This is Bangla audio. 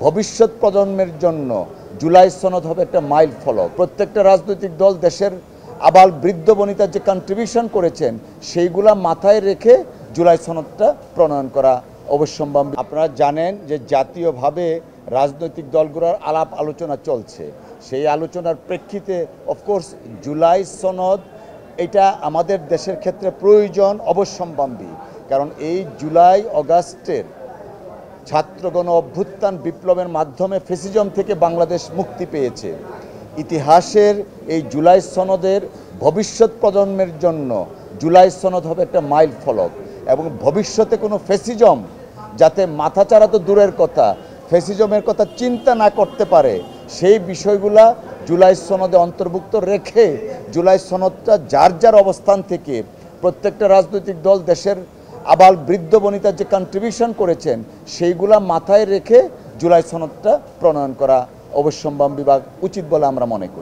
ভবিষ্যৎ প্রজন্মের জন্য জুলাই সনদ হবে একটা মাইল ফলক। প্রত্যেকটা রাজনৈতিক দল দেশের আবাল বৃদ্ধ বনিতার যে কন্ট্রিবিউশন করেছেন সেইগুলা মাথায় রেখে জুলাই সনদটা প্রণয়ন করা অবশ্যম্ভাবী। আপনারা জানেন যে জাতীয়ভাবে রাজনৈতিক দলগুলোর আলাপ আলোচনা চলছে। সেই আলোচনার প্রেক্ষিতে অফকোর্স জুলাই সনদ এটা আমাদের দেশের ক্ষেত্রে প্রয়োজন, অবশ্যম্ভাবী। কারণ এই জুলাই অগাস্টের ছাত্রগণ অভ্যুত্থান বিপ্লবের মাধ্যমে ফ্যাসিজম থেকে বাংলাদেশ মুক্তি পেয়েছে। ইতিহাসের এই জুলাই সনদের ভবিষ্যৎ প্রজন্মের জন্য জুলাই সনদ হবে একটা মাইল ফলক এবং ভবিষ্যতে কোনো ফ্যাসিজম যাতে মাথাচাড়া তো দূরের কথা, ফ্যাসিজমের কথা চিন্তা না করতে পারে সেই বিষয়গুলা জুলাই সনদে অন্তর্ভুক্ত রেখে জুলাই সনদটা যার যার অবস্থান থেকে প্রত্যেকটা রাজনৈতিক দল দেশের আবাল বৃদ্ধ বনিতার যে কন্ট্রিবিউশন করেছেন সেইগুলা মাথায় রেখে জুলাই সনদটা প্রণয়ন করা অবশ্যম্ভাবী বা উচিত বলে আমরা মনে করি।